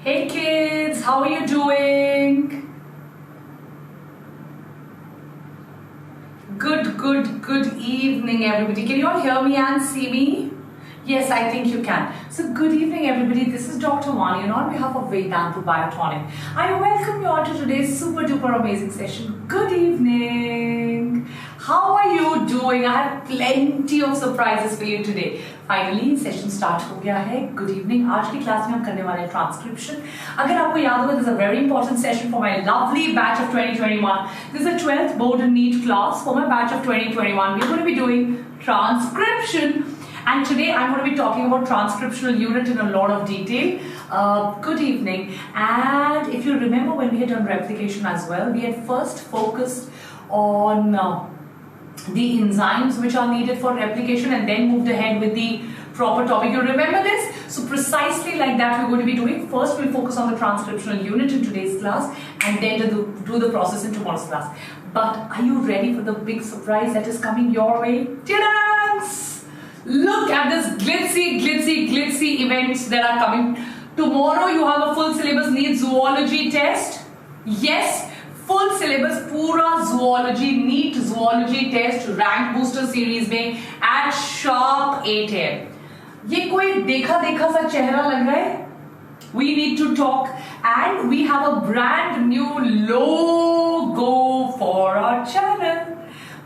Hey kids, how are you doing? Good evening everybody. Can you all hear me and see me? Yes, I think you can. So good evening everybody. This is Dr. Vani and on behalf of Vedantu Biotonic, I welcome you all to today's super duper amazing session. Good evening. How are you doing? I have plenty of surprises for you today. Finally, session start हो गया है. Good evening. आज की class में हम करने वाले हैं transcription. अगर आपको याद होगा, this is a very important session for my lovely batch of 2021. This is a 12th board and NEET class for my batch of 2021. We're going to be doing transcription. And today I'm going to be talking about transcriptional unit in a lot of detail. Good evening. And if you remember when we had done replication as well, we had first focused on the enzymes which are needed for replication and then moved ahead with the proper topic. You remember this? So precisely like that we're going to be doing. First we'll focus on the transcriptional unit in today's class and then do the process in tomorrow's class. But are you ready for the big surprise that is coming your way? Ta-da! Look at this glitzy events that are coming. Tomorrow you have a full syllabus NEET zoology test. Yes, full syllabus पूरा zoology NEET zoology test rank booster series में at sharp 8 AM. ये कोई देखा सा चेहरा लग रहा है? We need to talk and we have a brand new logo for our channel.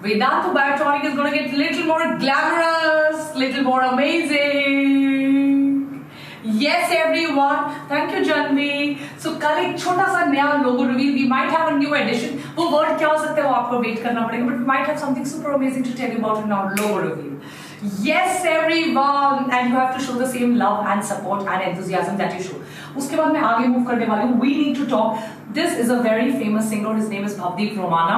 Vedantu Biotonic is going to get a little more glamorous, little more amazing. Yes, everyone. Thank you, Janvi. So, कल एक छोटा सा नया logo reveal. We might have a new edition. वो word क्या हो सकता है वो आपको wait करना पड़ेगा. But we might have something super amazing to tell you about in our logo reveal. Yes, everyone. And you have to show the same love and support and enthusiasm that you show. उसके बाद मैं आगे move करने वाली हूँ. We need to talk. This is a very famous singer. His name is Bhavdeep Romana.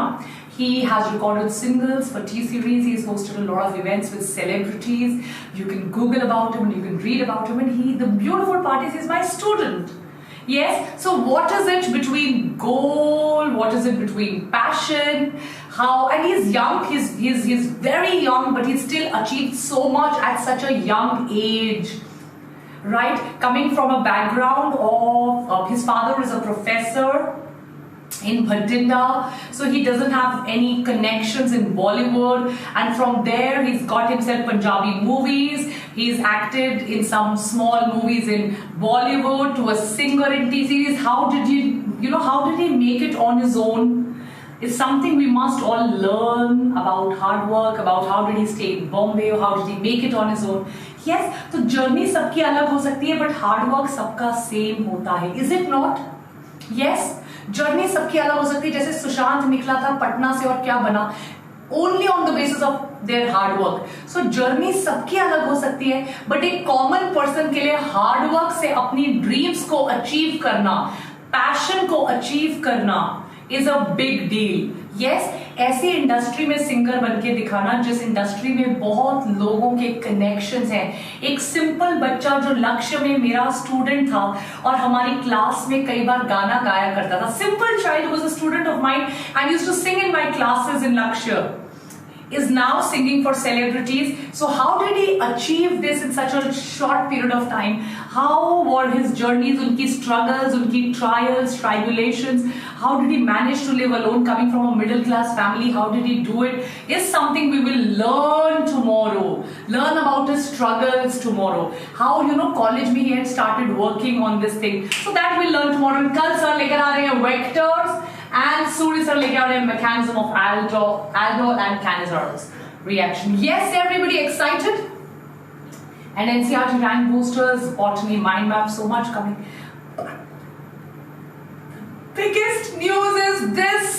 He has recorded singles for T-Series. He's hosted a lot of events with celebrities. You can Google about him and you can read about him. And the beautiful part is he's my student. Yes. So what is it between goal? What is it between passion? How? And he's young. He's very young, but he's still achieved so much at such a young age. Right? Coming from a background of his father is a professor in Bhatinda, so he doesn't have any connections in Bollywood, and from there he's got himself Punjabi movies. He's acted in some small movies in Bollywood, to a singer in T-Series. How did he make it on his own? It's something we must all learn about hard work, about how did he stay in Bombay, or how did he make it on his own. Yes, so journey सबकी अलग हो सकती है, but hard work सबका same होता है. Is it not? Yes. Journey सबकी अलग हो सकती है. जैसे सुशांत निकला था पटना से और क्या बना, only on the basis of their hard work. So journey सबकी अलग हो सकती है, बट एक कॉमन पर्सन के लिए हार्ड वर्क से अपनी ड्रीम्स को अचीव करना, पैशन को अचीव करना is a big deal. Yes, ऐसी इंडस्ट्री में सिंगर बनके दिखाना जिस इंडस्ट्री में बहुत लोगों के कनेक्शंस हैं. एक सिंपल बच्चा जो लक्ष्य में मेरा स्टूडेंट था और हमारी क्लास में कई बार गाना गाया करता था. Simple child was a student of mine and used to sing in my classes in Lakshya, is now singing for celebrities. So how did he achieve this in such a short period of time? How were his journeys, unki struggles, unki trials, tribulations? How did he manage to live alone coming from a middle class family? How did he do it? Is something we will learn tomorrow. Learn about his struggles tomorrow. How, college में he had started working on this thing. So that we'll learn tomorrow. And कल sir लेकर आ रहे हैं vectors. And Suri sir लेके आ रहे हैं mechanism of aldol and Cannizzar's reaction. Yes, everybody excited? And NCERT rank boosters, botany, mind map, so much coming. Biggest news is this.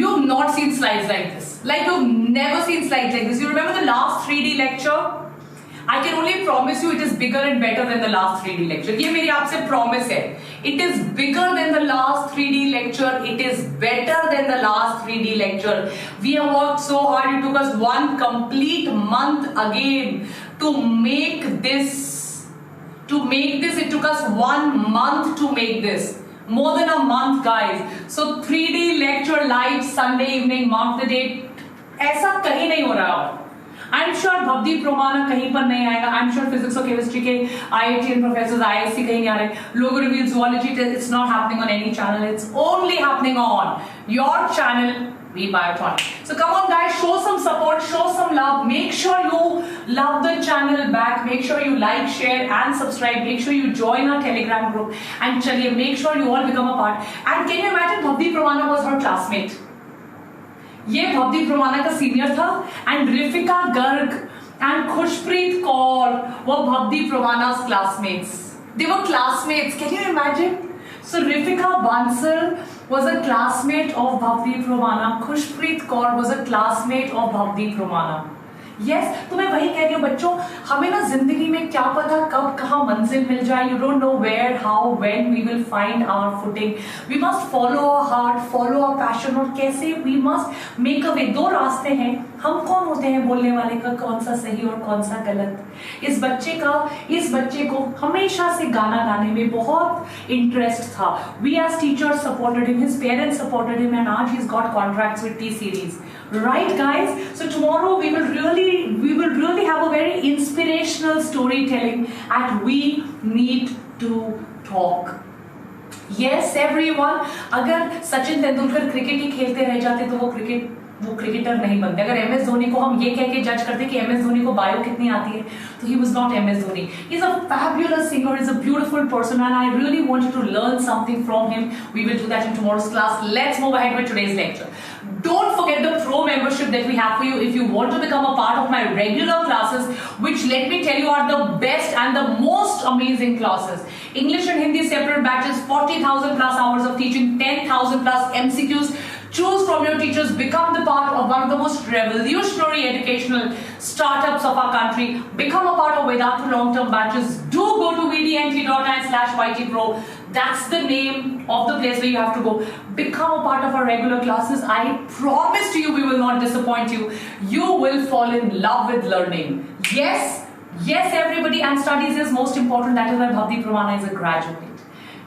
You've not seen slides like this. Like you've never seen slides like this. You remember the last 3D lecture? I can only promise you it is bigger and better than the last 3D lecture. ये मेरी आपसे promise है. It is bigger than the last 3D lecture. It is better than the last 3D lecture. We have worked so hard. It took us 1 complete month again to make this. It took us 1 month to make this. More than a month, guys. So 3D lecture live Sunday evening. Mark the date. ऐसा कहीं नहीं हो रहा. I am sure Bhavdeep Romana कहीं पर नहीं आएगा. I am sure physics और केमिस्ट्री के IITian प्रोफेसर IISc कहीं नहीं आ रहे. लोगो reveal zoology, it's not happening on any channel. It's only happening on your channel, VBiotronic. So come on guys, show some support, show some love. Make sure you love the channel back. Make sure you like, share and subscribe. Make sure you join our Telegram group. And chaliye, make sure you all become a part. And can you imagine Bhavdeep Romana was her classmate? ये भवदीप रोमाना का senior था. And रिफिका Garg and Khushpreet Kaur वो Bhavdeep रोमाना's classmates. They were classmates. Can you imagine? So Rifika Bansal was a classmate of Bhavdeep Romana. Khushpreet Kaur was a classmate of Bhavdeep Romana. Yes, तो मैं वही कह रही हूँ बच्चों, हमें ना जिंदगी में क्या पता कब कहाँ मंजिल मिल जाए. You don't know where, how, when we will find our footing. We must follow our heart, follow our passion. और कैसे we must make a way. दो रास्ते हैं. हम कौन होते हैं बोलने वाले का कौन सा सही और कौन सा गलत. इस बच्चे को हमेशा से गाना गाने में बहुत इंटरेस्ट था. We as teachers supported him, his parents supported him, and आज he's got contracts with T-Series. Right guys, so tomorrow we will really have a very inspirational storytelling at We Need to Talk. Yes everyone, अगर Sachin Tendulkar cricket ही खेलते रह जाते तो वो cricketer नहीं बनते. अगर MS धोनी को हम ये कह के जज करते कि MS धोनी को बायो कितनी आती है तो he was not MS Dhoni. He's a fabulous singer, he's a beautiful person, and I really want you to learn something from him. We will do that in tomorrow's class. Let's move ahead with today's lecture. Don't forget the pro membership that we have for you if you want to become a part of my regular classes, which let me tell you are the best and the most amazing classes. English and Hindi separate batches, 40,000 plus hours of teaching, 10,000 plus MCQs. Choose from your teachers, become the part of one of the most revolutionary educational startups of our country. Become a part of Vedanta long-term batches. Do go to vdnt.in/YTPro. That's the name of the place where you have to go. Become a part of our regular classes. I promise to you we will not disappoint you. You will fall in love with learning. Yes everybody, and studies is most important. That is why Bhavdeep Romana is a graduate.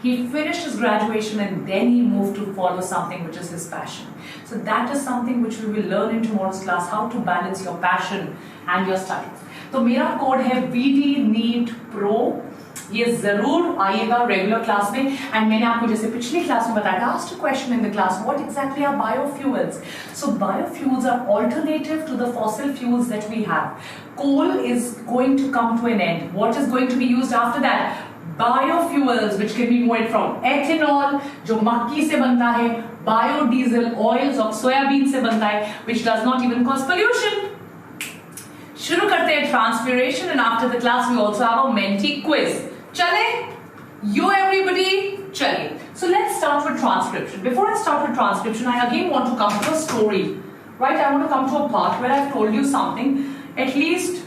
He finished his graduation and then he moved to follow something which is his passion. So that is something which we will learn in tomorrow's class, how to balance your passion and your studies. तो मेरा code है VDNEET-PRO. ये जरूर आइएगा regular class में. And मैंने आपको जैसे पिछली क्लास में बताया, asked a question in the class, what exactly are biofuels? So biofuels are alternative to the fossil fuels that we have. Coal is going to come to an end. What is going to be used after that? Biofuels, which can be made from ethanol, जो मक्की से बनता है, biodiesel, oils of soybean से बनता है, which does not even cause pollution. शुरू करते हैं transpiration, and after the class we also have a Menti quiz. चले? You everybody, चलिए. So let's start with transcription. Before I start with transcription, I again want to come to a story. Right? I want to come to a part where I've told you something at least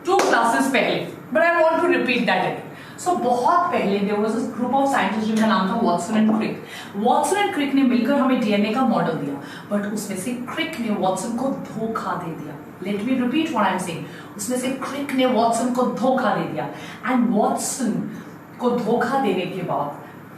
2 classes पहले, but I want to repeat that again. So बहुत पहले there was a group of scientists जिनका नाम था Watson and Crick. Watson and Crick ने मिलकर हमें DNA का मॉडल दिया, बट उसमें से क्रिक ने वॉटसन को धोखा दे दिया. Let me repeat what I'm saying. उसमें से क्रिक ने वॉटसन को धोखा दे दिया, एंड वॉटसन को धोखा देने के बाद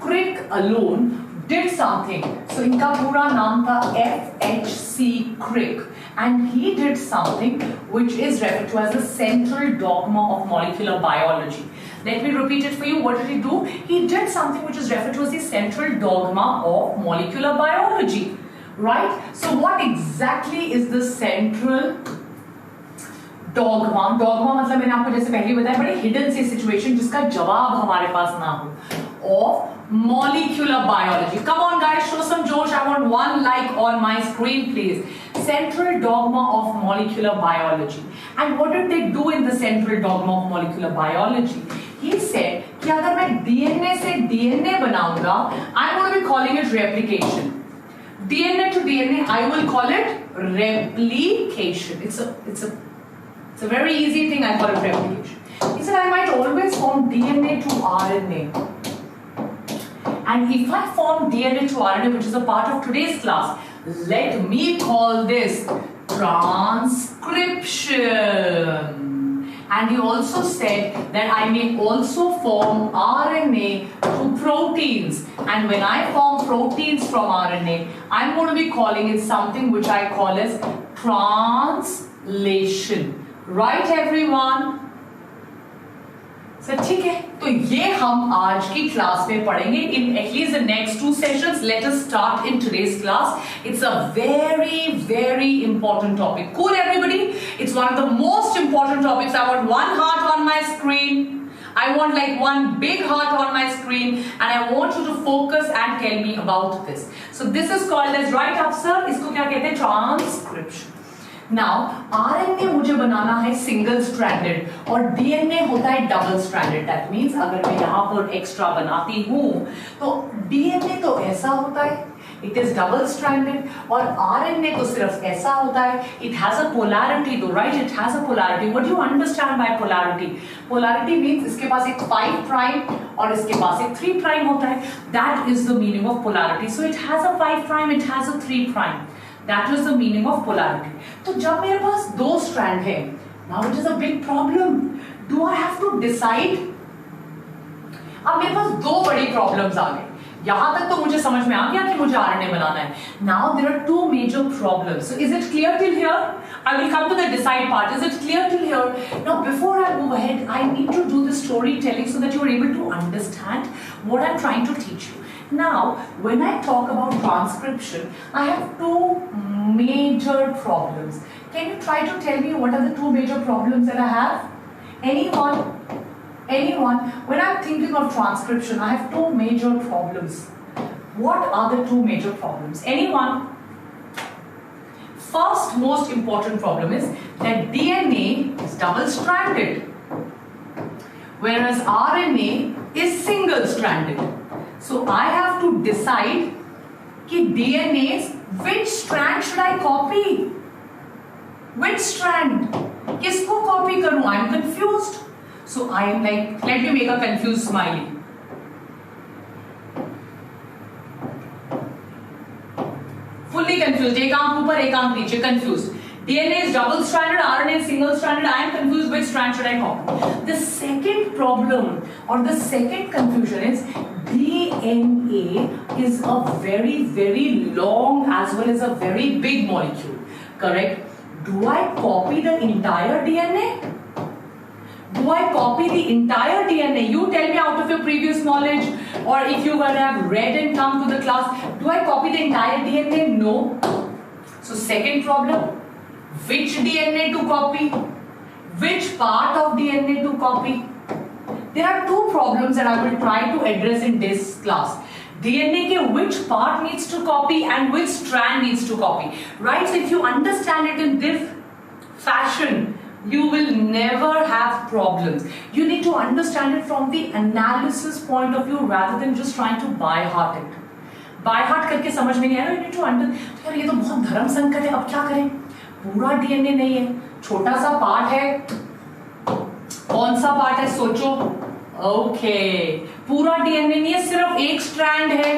क्रिक alone did something. So इनका पूरा नाम था FHC Crick, and he did something which is referred to as the central dogma of molecular biology. Let me repeat it for you. What did he do? He did something which is referred to as the central dogma of molecular biology. Right? So what exactly is the central dogma? Dogma मतलब मैंने आपको जैसे पहले बताया, बड़े hidden सी situation जिसका जवाब हमारे पास ना हो. Of molecular biology. Come on guys, show some josh. I want 1 like on my screen please. Central dogma of molecular biology. And what did they do in the central dogma of molecular biology? He said कि अगर मैं DNA से DNA बनाऊंगा, I'm going to be calling it replication. DNA to DNA, I will call it replication. It's a very easy thing. I call it replication. He said I might always form DNA to RNA. And if I form DNA to RNA, which is a part of today's class, let me call this transcription. And he also said that I may also form RNA to proteins. And when I form proteins from RNA, I'm going to be calling it something which I call as translation. Right everyone? Sir ठीक है, तो ये हम आज की class में पढ़ेंगे in at least the next 2 sessions. Let us start in today's class. It's a very important topic. Cool everybody? It's one of the most important topics. I want one heart on my screen. I want like one big heart on my screen, and I want you to focus and tell me about this. So this is called as, right up sir, इसको क्या कहते हैं? Transcription. Now, RNA मुझे बनाना है single stranded और DNA होता है double stranded. That means अगर मैं यहाँ पर एक्स्ट्रा बनाती हूँ तो DNA तो ऐसा होता है, इट इज डबल स्ट्रैंडेड, और RNA तो सिर्फ ऐसा होता है, इट हैज अ पोलैरिटी. तो right, it has a polarity. What do you understand by polarity? Polarity means इसके पास एक 5 प्राइम और इसके पास एक 3 प्राइम होता है. That is the meaning of polarity. So it has a 5 prime, it has a 3 prime. That is the meaning of polarity. तो जब मेरे पास 2 स्ट्रैंड है, now it is a big problem. Do I have to decide? अब मेरे पास 2 बड़ी problems आ गई. यहां तक तो मुझे समझ में आ गया कि मुझे RNA बनाना है. Now there are 2 major problems. So is it clear till here? I will come to the decide part. Is it clear till here? Now before I move ahead, I need to do the storytelling so that you are able to understand what I'm trying to teach you. Now, when I talk about transcription, I have 2 major problems. Can you try to tell me what are the 2 major problems that I have? Anyone? Anyone? When I'm thinking of transcription, I have 2 major problems. What are the 2 major problems? Anyone? First most important problem is that DNA is double-stranded, whereas RNA is single-stranded. So I have to decide कि DNA's which strand should I copy? Which strand? किसको copy करूं? I am confused. So I am like, let me make a confused smiley. Fully confused. एक आंख ऊपर, एक आंख नीचे, confused. DNA is double-stranded, RNA is single-stranded. I am confused which strand should I copy. The second problem or the second confusion is DNA is a very long as well as a very big molecule. Correct? Do I copy the entire DNA? Do I copy the entire DNA? You tell me out of your previous knowledge, or if you were to have read and come to the class, do I copy the entire DNA? No. So second problem, which DNA to copy? Which part of DNA to copy? There are 2 problems that I will try to address in this class. DNA के which part needs to copy and which strand needs to copy. Right? So if you understand it in this fashion, you will never have problems. You need to understand it from the analysis point of view rather than just trying to by heart it. By heart करके समझ में नहीं आया. You need to understand. यार ये तो बहुत धर्म संकट है. अब क्या करें? पूरा DNA नहीं है, छोटा सा पार्ट है. कौन सा पार्ट है सोचो. ओके, पूरा DNA नहीं है, सिर्फ एक स्ट्रैंड है.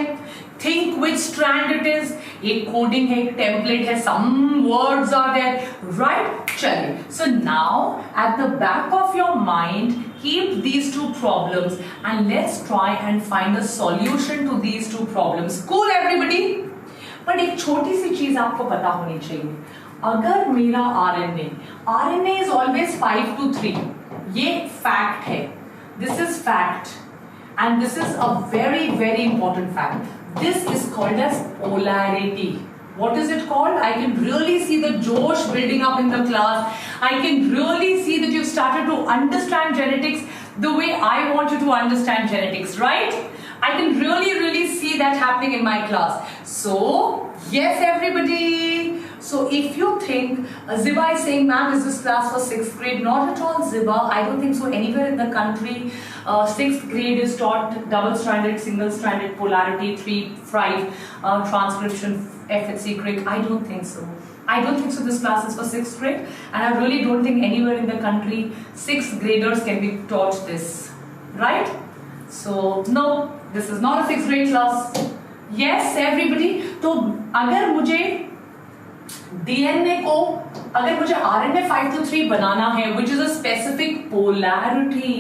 Think which strand it is. एक कोडिंग है, एक टेम्पलेट है, some words are there. Right? चलिए, so now at the back of your mind keep these 2 problems and let's try and find a solution to these 2 problems. Cool everybody? But एक छोटी सी चीज आपको पता होनी चाहिए. अगर मेरा RNA is always 5 to 3. ये फैक्ट है. This is fact, and this is a very important fact. This is called as polarity. What is it called? I can really see the Josh building up in the class. I can really see that you've started to understand genetics the way I want you to understand genetics, right? I can really see that happening in my class. So, yes everybody. So if you think Ziba is saying, ma'am, is this class for 6th grade? Not at all, Ziba. I don't think so. Anywhere in the country, 6th grade is taught double-stranded, single-stranded, polarity, 3-5, transcription, FHC, crick. I don't think so. I don't think so. This class is for 6th grade, and I really don't think anywhere in the country 6th graders can be taught this, right? So no, this is not a 6th grade class. Yes, everybody. तो अगर मुझे DNA को, अगर मुझे RNA 5 to 3 बनाना है, which is a specific polarity,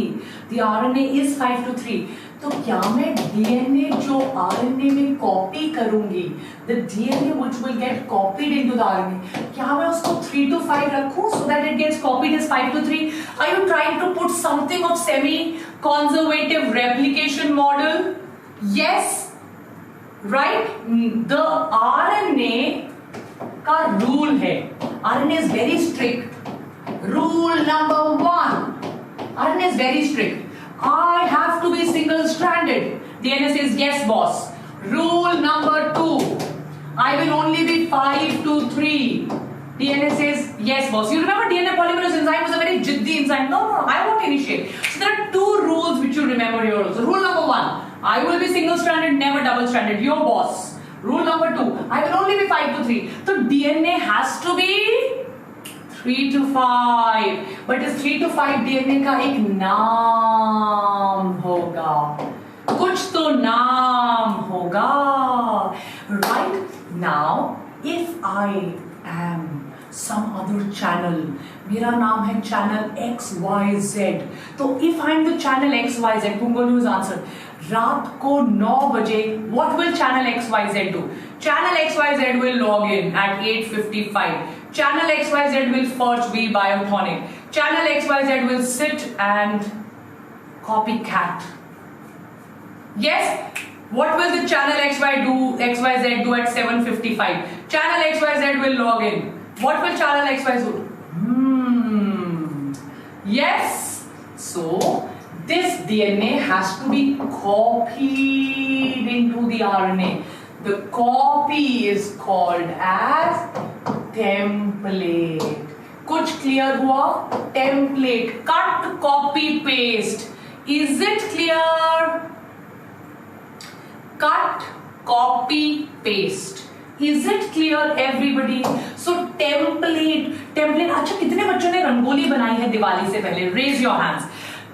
the RNA is 5 to 3, तो क्या मैं डीएनए जो आरएनए में कॉपी करूंगी, the DNA which will get copied into the RNA, क्या मैं उसको 3 to 5 रखूं so that it gets copied as 5 to 3? Are you trying to put something of semi conservative replication model? Yes, right? The RNA का rule है, RNA is very strict. Rule number 1, RNA is very strict. I have to be single-stranded. DNA says yes, boss. Rule number 2, I will only be 5 to 3. DNA says yes, boss. You remember DNA polymerase enzyme was a very jiddi enzyme. No, I won't initiate. So there are 2 rules which you remember here also. Rule number 1, I will be single-stranded, never double-stranded. Your boss. Rule number 2, I will only be 5 to 3. So DNA has to be 3 to 5, but इस 3 to 5 DNA का एक नाम होगा, कुछ तो नाम होगा, right? Now, if I am some other channel, मेरा नाम है channel XYZ, तो if I am the channel XYZ, Pungolu's answer, रात को 9 बजे, what will channel XYZ do? Channel XYZ will log in at 8:55. Channel XYZ will first be biotonic. Channel XYZ will sit and copycat. Yes? What will the channel XYZ do at 7:55? Channel XYZ will log in. What will channel XYZ do? Yes? So, this DNA has to be copied into the RNA. The copy is called as template. कुछ clear हुआ? Template, cut, copy, paste. Is it clear? Cut, copy, paste. Is it clear everybody? So template. अच्छा कितने बच्चों ने रंगोली बनाई है दिवाली से पहले? Raise your hands.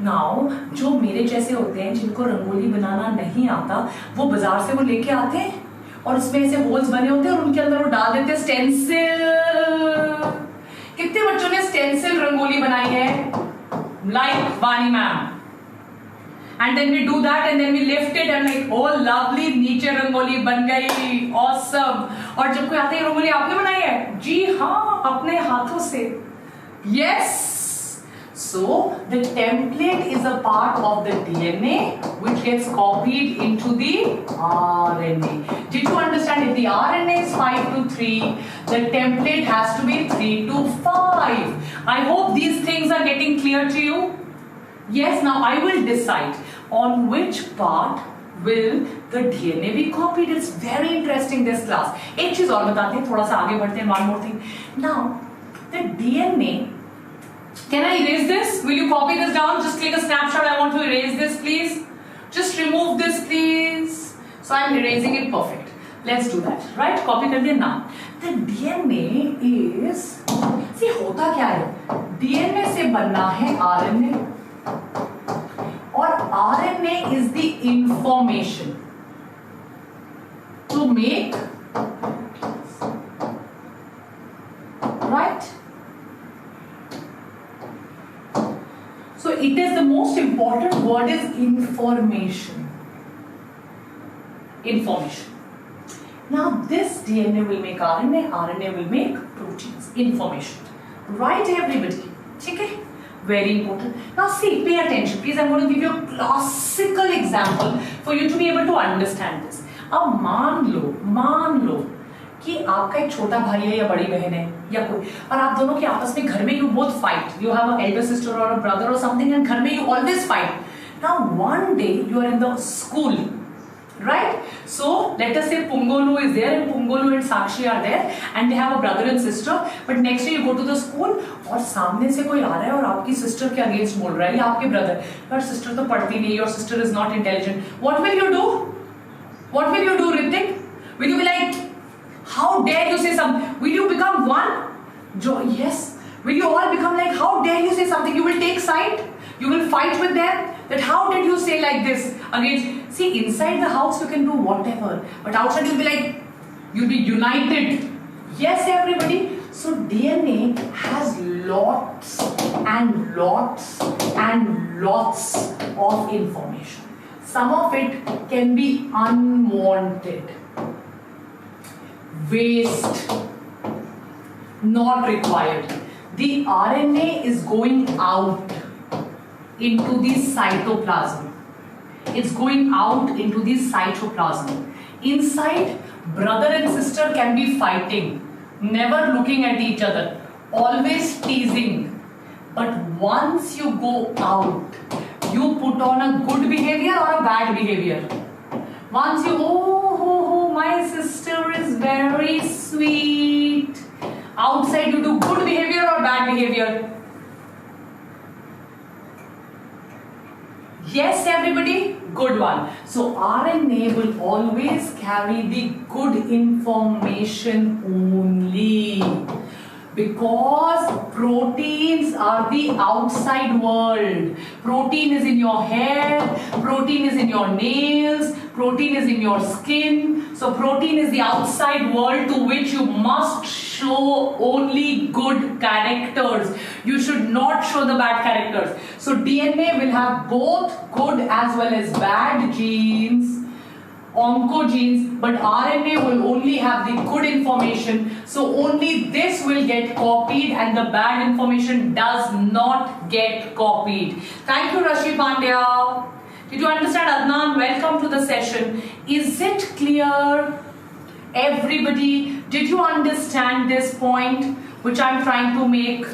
Now, जो मेरे जैसे होते हैं जिनको रंगोली बनाना नहीं आता, वो बाजार से वो लेके आते हैं और उसमें ऐसे होल्स बने होते हैं और उनके अंदर वो डाल देते हैं स्टेंसिल. कितने बच्चों ने स्टेंसिल रंगोली बनाई है? Like वानी ma'am. And then we do that and then we lift it and like oh lovely नीचे रंगोली बन गई, awesome. और जब कोई आता है रंगोली आपने बनाई है? जी हाँ, अपने हाथों से. Yes. So the template is a part of the DNA which gets copied into the RNA. Did you understand? If the RNA is 5 to 3, the template has to be 3 to 5. I hope these things are getting clear to you. Yes, now I will decide on which part will the DNA be copied. It's very interesting this class. एक चीज और बताते हैं, थोड़ा सा आगे बढ़ते हैं. One more thing. Now the DNA. Can I erase this? Will you copy this down? Just click a snapshot. I want to erase this, please. Just remove this, please. So I'm erasing it. Perfect. Let's do that. Right? Copy कर दिया. Now, the DNA is. See, होता क्या है? DNA से बनना है RNA. और RNA is the information to make. Right? So it is the most important word is information. Information. Now this DNA will make RNA, RNA will make proteins. Information. Right everybody? Okay? Very important. Now see, pay attention. Please, I'm going to give you a classical example for you to be able to understand this. अब मान लो कि आपका एक छोटा भाई है या बड़ी बहन है या कोई, और आप दोनों के आपस में घर में you both fight, you have a elder sister और अ ब्रदर और समथिंग, एंड घर में you always fight. Now one day you are in the school, right? So let us say Pungolu is there and Pungolu and Sakshi are there and they have a brother and sister, but next day you go to the school और सामने से कोई आ रहा है और आपकी sister के against बोल रहा है या आपके ब्रदर, योर सिस्टर तो पढ़ती नहीं, your sister is not intelligent. What will you do? What will you do, Ritik? Will you be like, how dare you say something? Will you become one? Yes. Will you all become like, how dare you say something? You will take side? You will fight with them? That how did you say like this? Again, see, inside the house you can do whatever, but outside you'll be like, you'll be united. Yes, everybody. So DNA has lots and lots and lots of information. some of it can be unwanted, waste, not required. The RNA is going out into the cytoplasm. It's going out into the cytoplasm. Inside, brother and sister can be fighting, never looking at each other, always teasing. But once you go out, you put on a good behavior or a bad behavior. Once you, oh, my sister is very sweet. Outside you do good behavior or bad behavior? Yes, everybody? Good one. So RNA will always carry the good information only. Because proteins are the outside world. Protein is in your hair, protein is in your nails, protein is in your skin. So protein is the outside world to which you must show only good characters. You should not show the bad characters. So DNA will have both good as well as bad genes, oncogenes, but RNA will only have the good information. So only this will get copied and the bad information does not get copied. Thank you, Rashi Pandya. Did you understand, Adnan? Welcome to the session. Is it clear? Everybody, did you understand this point which I'm trying to make?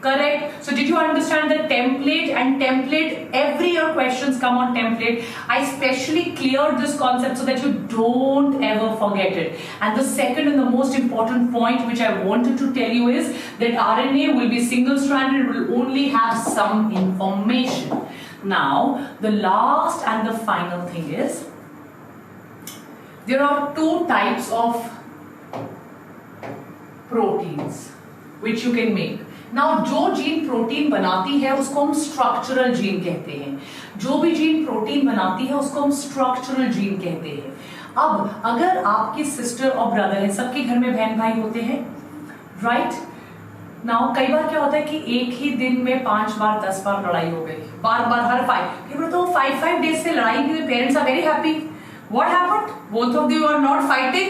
Correct? So did you understand the template? And template, every year questions come on template. I specially cleared this concept so that you don't ever forget it. And the second and the most important point which I wanted to tell you is that RNA will be single-stranded, will only have some information. Now, the last and the final thing is, there are two types of proteins which you can make. Now, जो gene protein बनाती है उसको हम structural gene कहते हैं. जो भी gene protein बनाती है उसको हम स्ट्रक्चरल जीन कहते हैं. अब अगर आपकी सिस्टर और ब्रदर है, सबके घर में बहन भाई होते हैं, राइट? नाउ कई बार क्या होता है कि एक ही दिन में 5 बार 10 बार लड़ाई हो गई, बार बार हर 5 तो 5 days से लड़ाई हुई. Parents are very happy. What happened? Both of you are not fighting.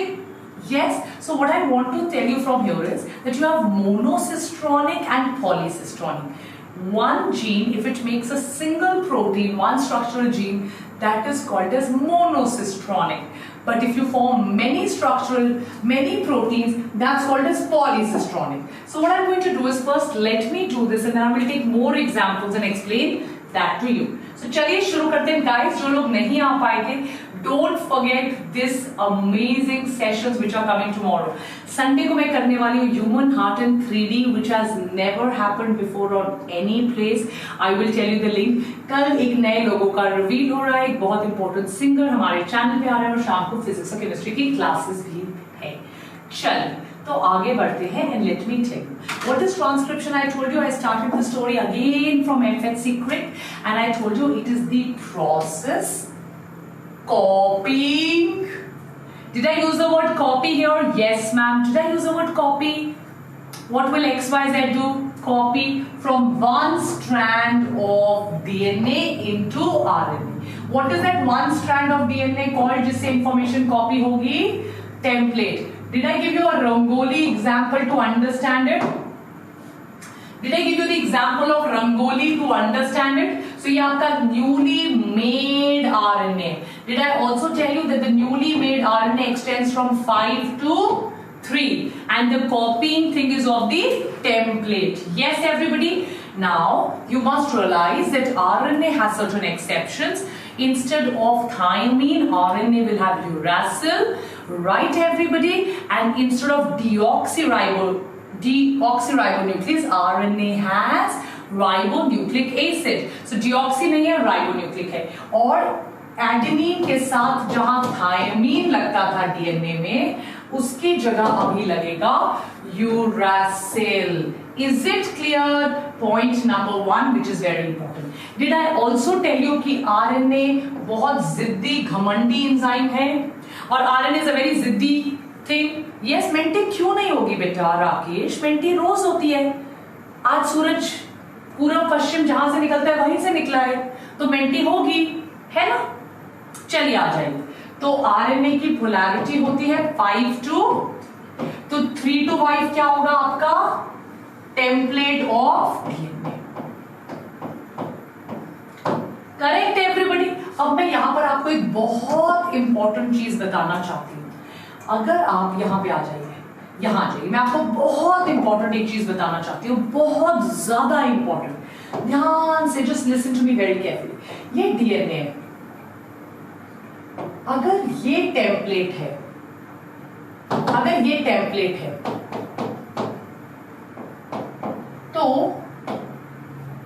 Yes, so what I want to tell you from here is that you have monocistronic and polycistronic. One gene, if it makes a single protein, one structural gene, that is called as monocistronic. But if you form many proteins, that's called as polycistronic. So what I'm going to do is first let me do this and then I will take more examples and explain that to you. So चलिए शुरू करते हैं guys. जो लोग नहीं आ पाए थे, don't forget this amazing sessions which are coming tomorrow. Sunday को मैं करने वाली हूँ human heart in 3D which has never happened before on any place. I will tell you the link. कल एक नए लोगों का रिवील हो रहा है, एक बहुत इंपॉर्टेंट सिंगर हमारे चैनल पे आ रहा है और शाम को फिजिक्स और केमिस्ट्री की क्लासेस भी है. चल तो आगे बढ़ते हैं and let me tell you what is transcription. I told you I started the story again from FHC Quick and I told you it is the process copying. Did I use the word copy here? Yes, ma'am. Did I use the word copy? What will XYZ do? Copy from one strand of DNA into RNA. What is that one strand of DNA called? जिससे information copy होगी? Template. Did I give you a Rangoli example to understand it? Did I give you the example of Rangoli to understand it? So ये आपका newly made RNA. Did I also tell you that the newly made RNA extends from 5 to 3 and the copying thing is of the template? Yes, everybody? Now you must realize that RNA has certain exceptions. Instead of thymine, RNA will have uracil, right, everybody? And instead of deoxyribonuclease, RNA has ribonucleic acid. So deoxy नहीं है, ribonucleic है. और adenine के साथ जहां thymine लगता था DNA में, उसकी जगह अभी लगेगा uracil. Is it clear? Point number 1, which is very important. Did I also tell you कि RNA बहुत जिद्दी घमंडी एंजाइम है और RNA is a very जिद्दी thing? Yes, मेंटी क्यों नहीं होगी बेटा राकेश? मेंटी रोज होती है. आज सूरज पूर्व पश्चिम जहां से निकलता है वहीं से निकला है, तो मेंटी होगी, है ना? चलिए आ जाइए। तो आरएनए की पोलैरिटी होती है 5 to, तो 3 to 5 क्या होगा आपका? Template of DNA. Correct everybody. अब मैं यहां पर आपको एक बहुत इंपॉर्टेंट चीज बताना चाहती हूं। अगर आप यहां पे आ जाइए, यहां आ जाइए, मैं आपको बहुत इंपॉर्टेंट एक चीज बताना चाहती हूँ, बहुत ज्यादा इंपॉर्टेंट। ध्यान से just listen to me very carefully. ये डीएनए, अगर ये टेम्पलेट है, अगर ये टेम्पलेट है, तो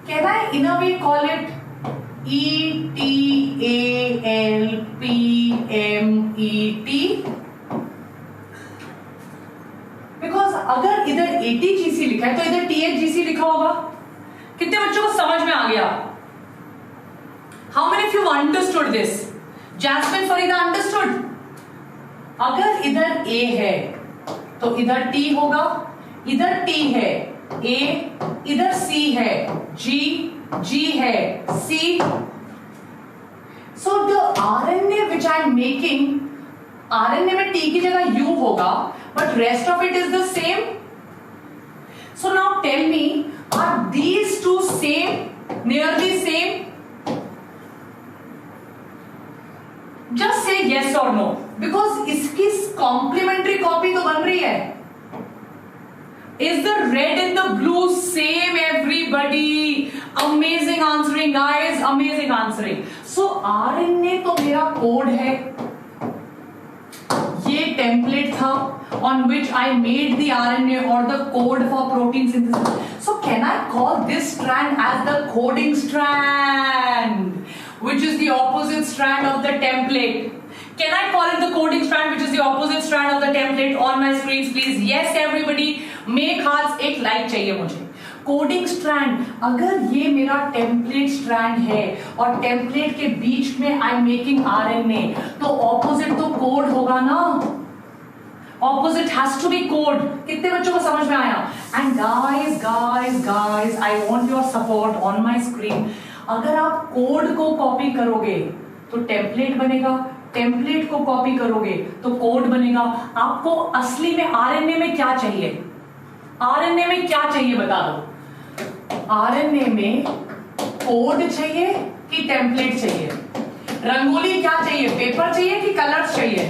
can I in a way call it ETALPMET? Because अगर इधर ATGC लिखा है तो इधर THGC लिखा होगा। कितने बच्चों को समझ में आ गया? How many of you understood this? Jasmine Farida understood? अगर इधर A है तो इधर T होगा, इधर T है A, इधर C है G है C. So the RNA which I am making, RNA में T की जगह U होगा, but rest of it is the same. So now tell me, are these two same, nearly same? Just say yes or no, because इसकी complementary copy तो बन रही है. Is the red and the blue same, everybody? Amazing answering, guys. Amazing answering. So RNA तो मेरा code है, ये template था on which I made the RNA or the code for protein synthesis. So can I call this strand as the coding strand, which is the opposite strand of the template? Can I call it the coding strand, which is the opposite strand of the template? On my screens, please. Yes, everybody. Make hearts. एक like चाहिए मुझे. Coding strand, अगर ये मेरा template strand है और template के बीच में आई एम मेकिंग आरएनए, तो ऑपोजिट तो कोड होगा ना. Opposite has to be code. कितने बच्चों को समझ में आया? And guys I want your support on my screen. अगर आप कोड को कॉपी करोगे तो टेम्पलेट बनेगा, टेम्पलेट को कॉपी करोगे तो कोड बनेगा. आपको असली में आरएनए में क्या चाहिए? आरएनए में क्या चाहिए बता दो? आरएनए में कोड चाहिए कि टेम्पलेट चाहिए? रंगोली क्या चाहिए? पेपर चाहिए कि कलर्स चाहिए?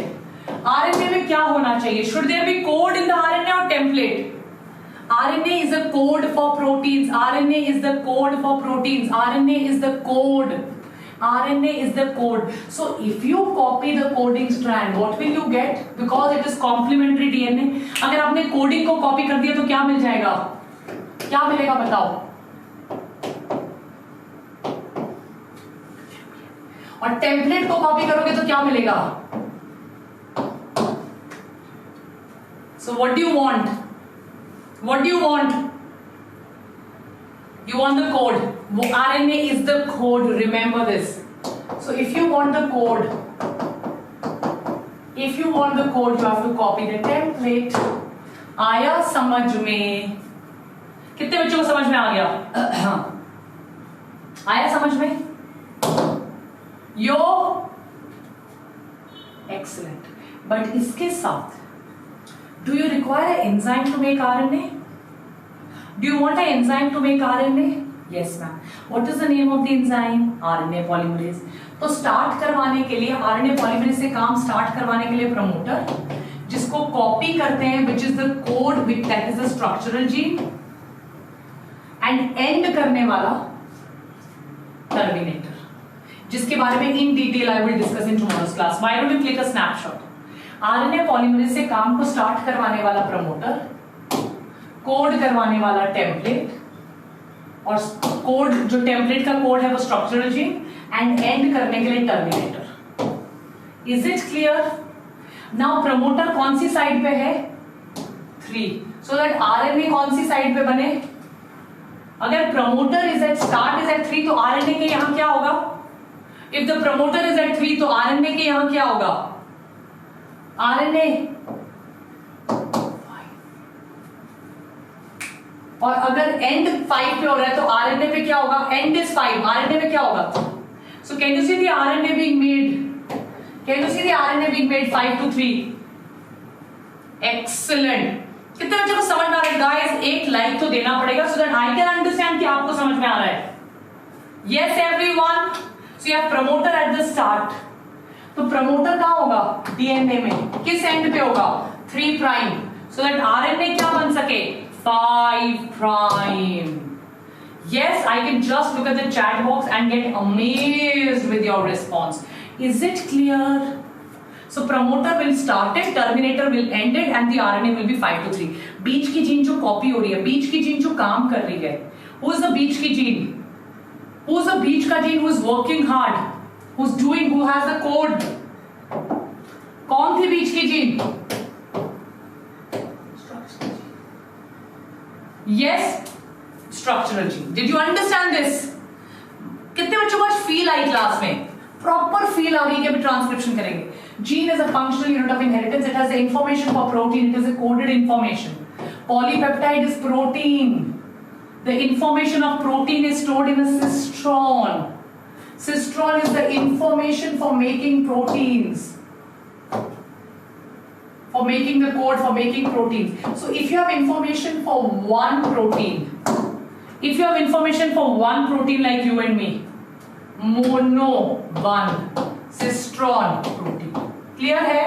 आरएनए में क्या होना चाहिए? Should there be code in the RNA और template? RNA is a code for proteins. RNA is the code for proteins. RNA is the code. RNA is the code. So if you copy the coding strand, what will you get? Because it is complementary DNA. अगर आपने coding को copy कर दिया तो क्या मिल जाएगा? क्या मिलेगा बताओ? और टेम्पलेट को कॉपी करोगे तो क्या मिलेगा? So what do you want? What do you want? You want the code. RNA is the code. Remember this. So if you want the code, you have to copy the template. आया समझ में? कितने बच्चों को समझ में आ गया? आया समझ में? Yo, excellent. But इसके साथ, do you require an enzyme to make RNA? Do you want an enzyme to make RNA? Yes, ma'am. What is the name of the enzyme? RNA polymerase. तो स्टार्ट करवाने के लिए, RNA polymerase से काम start करवाने के लिए promoter, जिसको कॉपी करते हैं, which is the code, which that is the structural gene, and end करने वाला टर्मिनेटर, जिसके बारे में in detail I will discuss in tomorrow's class. Why don't you click a snapshot? RNA polymerase से काम को स्टार्ट करवाने वाला प्रमोटर, कोड करवाने वाला टेम्पलेट, और कोड जो टेम्पलेट का कोड है वो स्ट्रक्चरल जीन, एंड एंड करने के लिए terminator. Is it clear? Now promoter कौन सी साइड पे है? 3. सो दैट आरएनए कौन सी साइड पे बने? अगर promoter is at start is at 3 तो आरएनए के यहां क्या होगा? If the promoter is at 3 तो आरएनए के यहां क्या होगा? आरएनए. और अगर एंड 5 पे हो रहा है तो आरएनए पे क्या होगा? एंड इज 5, आरएनए पे क्या होगा? So can you see the RNA being made? Can you see the RNA being made 5 to 3? Excellent. कितने बच्चों को समझ में आ रहा है गाइस? एक लाइक तो देना पड़ेगा so that I can understand कि आपको समझ में आ रहा है. Yes everyone. So you have promoter at the start. तो promoter कहाँ होगा? DNA में. किस एंड पे होगा? 3 प्राइम. So that RNA क्या बन सके? 5 prime. Yes, I can just look at the chat box and get amazed with your response. Is it clear? So promoter will start it, terminator will end it, and the RNA will be 5 to 3. बीच की gene जो copy हो रही है, बीच की gene जो काम कर रही है, who is the बीच की जीन? Who is the बीच का gene who is working hard, who's doing, who has the code? कौन थी बीच की gene? Yes. Structural gene. Did you understand this? कितने बच्चों को आज फील आई क्लास में? प्रॉपर फील आ रही है कि अभी ट्रांसक्रिप्शन करेंगे. Gene is a functional unit of inheritance. It has the information for protein. It is a coded information. Polypeptide is protein. The information of protein is stored in a cistron. Cistron is the information for making proteins. For making the code for making proteins. So if you have information for one protein, if you have information for one protein like you and me, mono 1 cistron protein, clear है?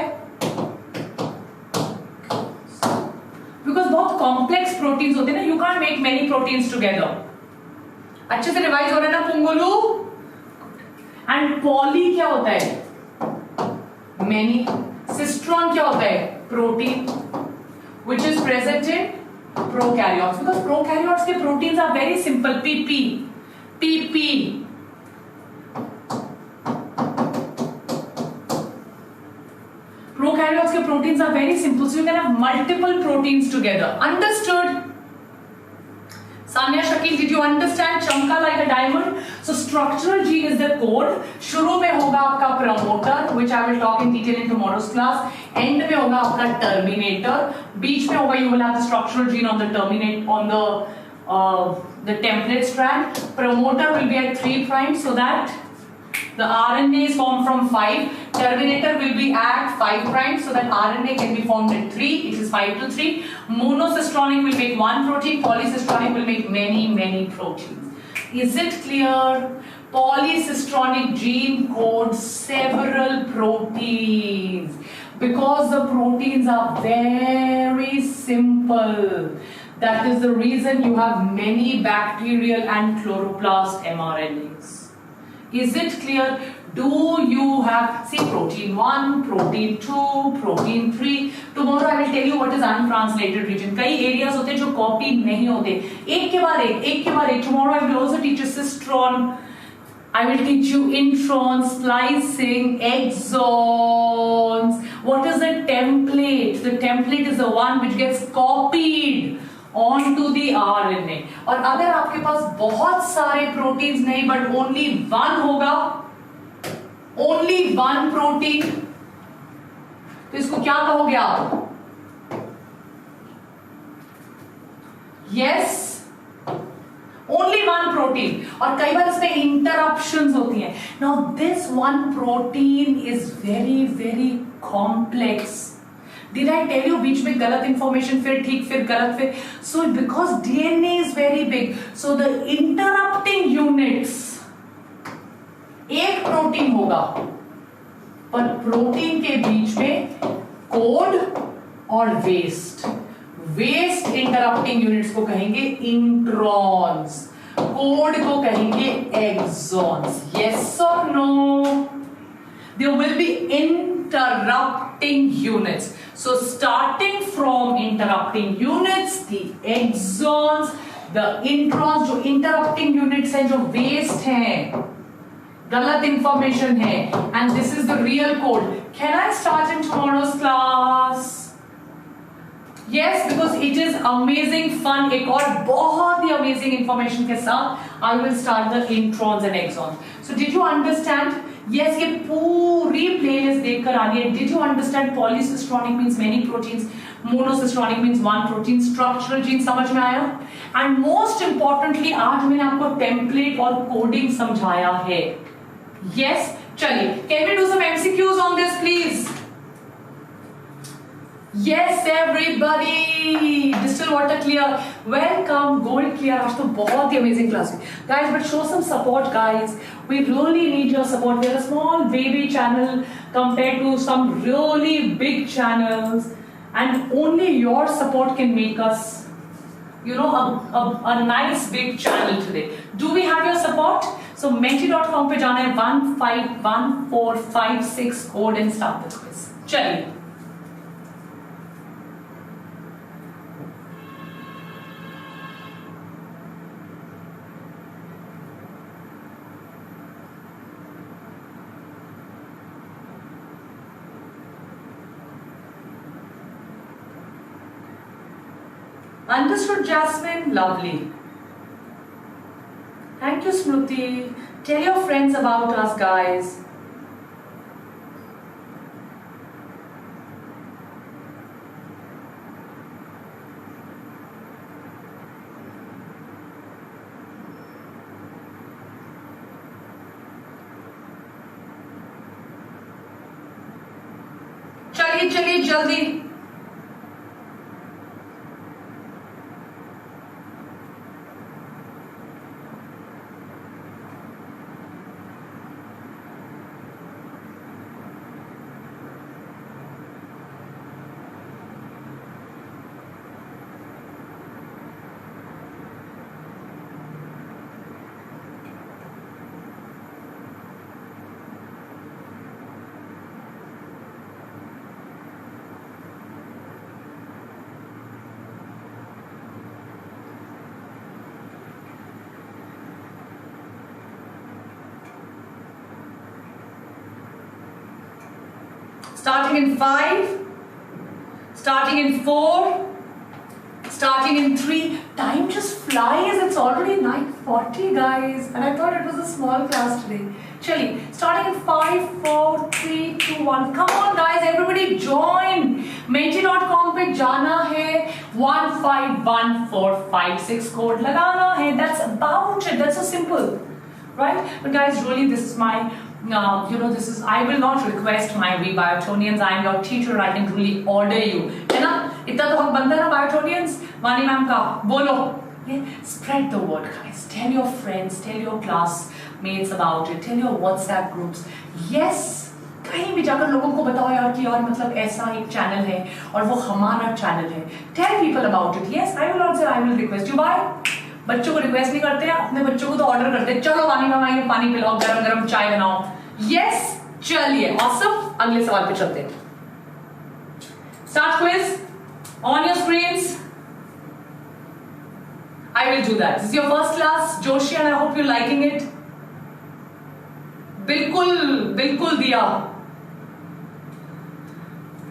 Because बहुत complex proteins होते हैं ना, you can't make many proteins together. अच्छे से revise हो रहा है ना पुंगुलू? And poly क्या होता है? Many. Cistron क्या होता है? Protein, which is present in prokaryotes, because prokaryotes के proteins are very simple. PP. Prokaryotes के proteins are very simple, so you can have multiple proteins together. Understood? Sanya Shakil, did you understand? Chamka like a diamond. So structural gene is the code. शुरू में होगा आपका promoter, which I will talk in detail in tomorrow's class. End में होगा आपका terminator. बीच में होगा you will have the structural gene on the terminate on the template strand. Promoter will be at 3 prime so that the RNA is formed from 5. Terminator will be at 5 prime so that RNA can be formed at 3. It is 5 to 3. Monocistronic will make one protein. Polycistronic will make many proteins. Is it clear? Polycistronic gene codes several proteins because the proteins are very simple. That is the reason you have many bacterial and chloroplast mRNAs. Is it clear? Do you have, see, protein 1, protein 2, protein 3. Tomorrow I will tell you what is untranslated region. कई areas होते हैं जो copy नहीं होते. एक के बाद एक. Tomorrow I will also teach you cistron. I will teach you introns, splicing, exons. What is the template? The template is the one which gets copied onto the RNA. और अगर आपके पास बहुत सारे proteins नहीं but only one होगा, only one protein, तो इसको क्या कहोगे आप? Yes, only one protein. और कई बार इसमें interruptions होती हैं. Now this one protein is very complex. Did I tell you बीच में गलत information फिर ठीक फिर गलत फिर? So because DNA is very big, so the interrupting units एक प्रोटीन होगा, पर प्रोटीन के बीच में कोड और वेस्ट इंटरप्टिंग यूनिट्स को कहेंगे इंट्रॉन्स, कोड को कहेंगे exons. Yes or no? There will be interrupting units. So starting from interrupting units, the exons, the introns, जो interrupting units हैं, जो waste हैं, गलत information है, and this is the real code. Can I start in tomorrow's class? Yes, because it is amazing fun. एक और बहुत ही amazing information के साथ I will start the introns and exons. So did you understand? Yes, ये पूरी playlist देखकर आ गई. Did you understand? Polycistronic means many proteins. Monocistronic means one protein. Structural gene समझ में आया? And most importantly, आज मैंने आपको template और coding समझाया है. Yes, चलिए, can we do some MCQs on this please? Yes everybody, distilled water clear, welcome, gold clear. आज तो बहुत ही amazing class है guys, but show some support guys, we really need your support. We are a small baby channel compared to some really big channels, and only your support can make us, you know, a nice big channel today. Do we have your support? So menti.com पे जाना है, 151456 code and start the quiz. चलिए, understood Jasmine, lovely. Thank you Smruti. Tell your friends about us guys. चलिए चलिए जल्दी, starting in 5, starting in 4, starting in 3. Time just flies. It's already 9:40 guys, and I thought it was a small class today. चलिए, starting in 5, 4, 3, 2, 1. Come on guys, everybody join. Menti.com पे जाना है, 151456 code लगाना है. That's about it. That's so simple, right? But guys, really, this is my this is, I will not request my Biotonians. I am your teacher. I can really order you. है ना? इतना तो हक बनता है ना Biotonians. वानी ma'am का बोलो. Spread the word, guys. Tell your friends, tell your classmates about it. Tell your WhatsApp groups. Yes. कहीं भी जाकर लोगों को बताओ यार कि यार मतलब ऐसा एक चैनल है और वो हमारा चैनल है. Tell people about it. Yes, I will not say I will request you. Bye. बच्चों को रिक्वेस्ट नहीं करते हैं, अपने बच्चों को तो ऑर्डर करते हैं. चलो वानी मैम आइए, पानी पिलाओ, गरम गरम चाय बनाओ. यस, चलिए, ऑसम. अगले सवाल पे चलते हैं. Start quiz on your screens. I will do that. This is your first class, Joshi, and I hope you're liking it. बिल्कुल बिल्कुल दिया.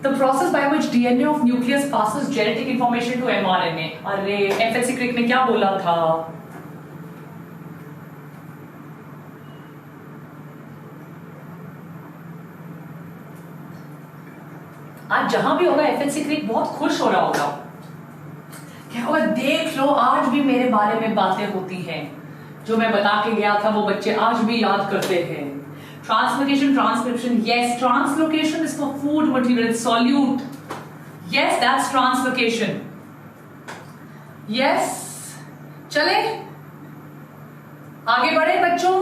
The process by which DNA of nucleus passes genetic information to mRNA. अरे FSC क्रिक ने क्या बोला था? आज जहां भी होगा FSC क्रिक बहुत खुश हो रहा होगा. क्या होगा? देख लो, आज भी मेरे बारे में बातें होती हैं. जो मैं बता के गया था वो बच्चे आज भी याद करते हैं. Translocation, transcription. Yes, translocation is for food material, it's solute. Yes, that's translocation. Yes. चले आगे बढ़े बच्चों.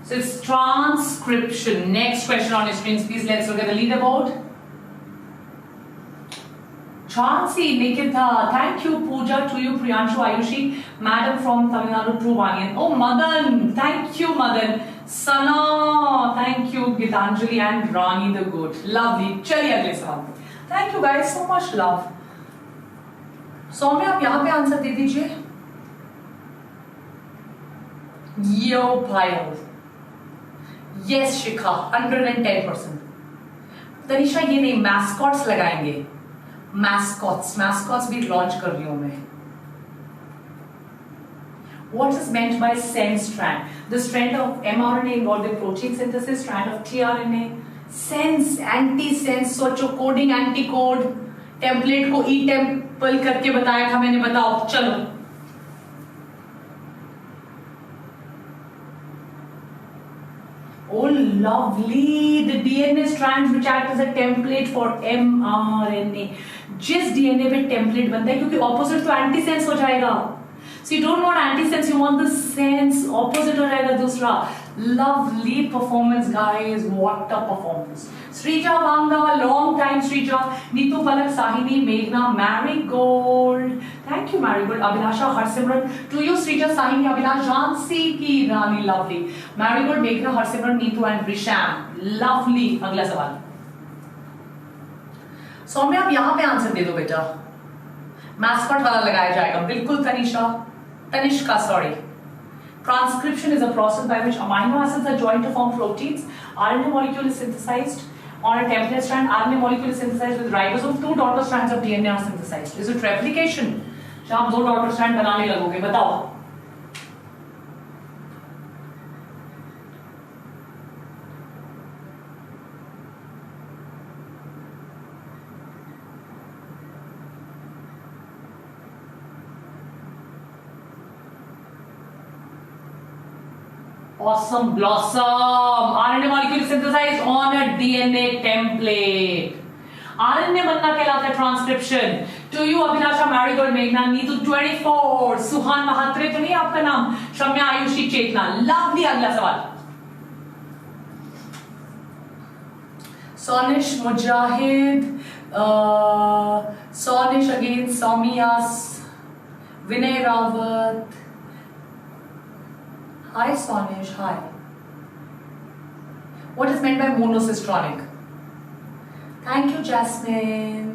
So it's transcription. Next question on your screens, please. Let's look at the leaderboard. Chansi, Nikita, thank you. Pooja, to you, Priyanshu, Ayushi, madam from Tamil Nadu, True Vanian. Oh, Madan, thank you, Madan. Sana, thank you, Gitanjali and Rani the Good. Lovely. चलिए अगले सवाल. Thank you guys, so much love. सौम्य, आप यहाँ पे answer दे दीजिए. Yo, Payal. Yes, Shikha, 110%. Tanisha, ये नहीं, mascots लगाएंगे. mascots भी लॉन्च कर रही हूं मैं. What is meant by sense strand? The strand of mRNA involved in protein synthesis, strand of tRNA. Sense, anti-sense, सोचो, कोडिंग, एंटी-कोड, टेम्पलेट को ई-टेम्पल करके बताया था मैंने. बताओ, चलो. lovely. The DNA strands which act as a template for mRNA. जिस DNA पे template बनता है, क्योंकि opposite तो antisense हो जाएगा. So you don't want antisense, you want the sense. Opposite हो जाएगा दूसरा. Lovely performance, guys. What a performance. Srija Vanga, long time Srija. Neetu Palak, Sahini, Meghna, Marigold. Thank you, Marigold. Abhilasha, Harsimran. To you, Srija, Sahini, Abhilash, Jansi ki Rani, lovely. Marigold, Meghna, Harsimran, Neetu and Risham. Lovely. अगला सवाल. सौम्य आप यहाँ पे answer दे दो बेटा. Mascot वाला लगाया जाएगा. बिल्कुल Tanishka, sorry. Transcription is a process by which amino acids are joined to form proteins. RNA molecule is synthesized on a template strand. RNA molecule is synthesized with ribosome. 2 daughter strands of DNA are synthesized. Is it replication? जब आप 2 daughter strand बनाने लगोगे, बताओ. Awesome blossom. RNA molecule synthesized on a DNA template. RNA बनना कहलाता है transcription. To you, Abhilasha, Marigold, Meghna, Neetu 24, सुहान महात्रे तो नहीं आपका नाम, शम्या, आयुषी, चेतना. Lovely. अगला सवाल. Sonish, Mujahid, Sonish again, Somias, Vinay Rawat. Hi Sonish, hi. What is meant by monocistronic? Thank you, Jasmine.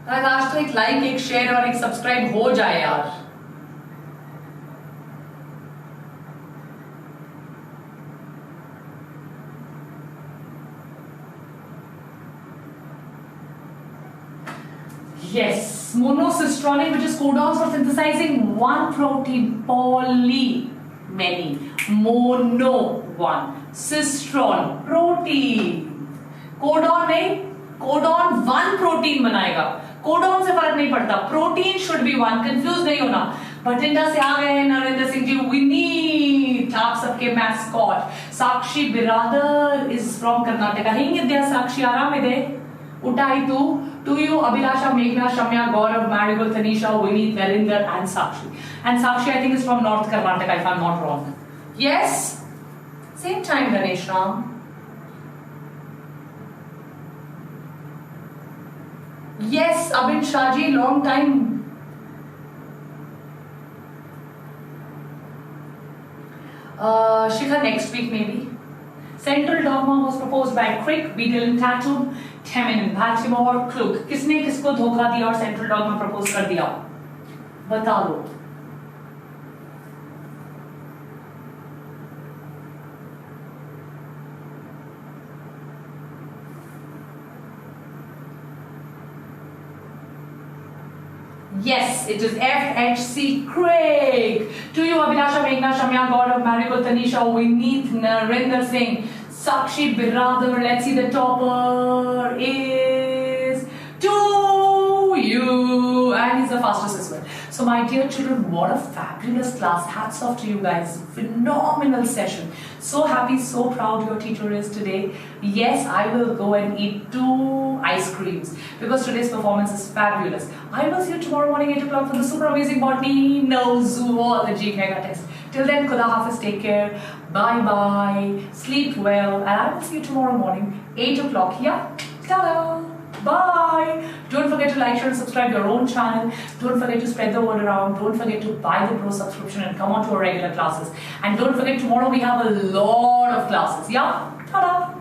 आज तो एक लाइक, एक शेयर और एक सब्सक्राइब हो जाए यार. Yes, monocistronic, which is codons for synthesizing one protein. Poly, many. Mono, one. Cistron, protein. Codon नहीं, codon one protein बनाएगा. Codon से फर्क नहीं पड़ता. Protein should be one. Confused नहीं होना. बठिंडा से आ गए नरेंद्र सिंह जी. Winnie, आप सबके mascot. साक्षी बिरादर is from कर्नाटका. हिंग दिया साक्षी आराम दे. उठाई तू. To you, Abhilasha, Meghna, Shamya, Gaurav, Marigold, Tanisha, Vinith, Verinder, and Sakshi. And Sakshi, I think, is from North Karnataka, if I'm not wrong. Yes? Same time, Ganesh Ram. Yes, Abhin Shaji, long time. Shikha, next week maybe. Central dogma was proposed by Crick, Beadle and Tatum, Temin, Baltimore, Klug. किसने किसको धोखा दिया और central dogma propose कर दिया? बता दो. Yes, it is FHC Craig. To you, Abhilasha, Meghna, Shamya, Gaurav, Marigold, Tanisha, Vinith, Narendra Singh, Sakshi Biradar. Let's see, the topper is to you. And he's the fastest as well. So my dear children, what a fabulous class. Hats off to you guys. Phenomenal session. So happy, so proud your teacher is today. Yes, I will go and eat 2 ice creams because today's performance is fabulous. I will see you tomorrow morning 8 o'clock for the super amazing botany, no zoology mega test. Till then, Khuda Hafiz, take care. Bye bye. Sleep well. And I will see you tomorrow morning 8 o'clock here. Ta-da! Bye. Don't forget to like, share and subscribe your own channel. Don't forget to spread the word around. Don't forget to buy the pro subscription and come on to our regular classes. And don't forget, tomorrow we have a lot of classes. Yeah? Ta-da!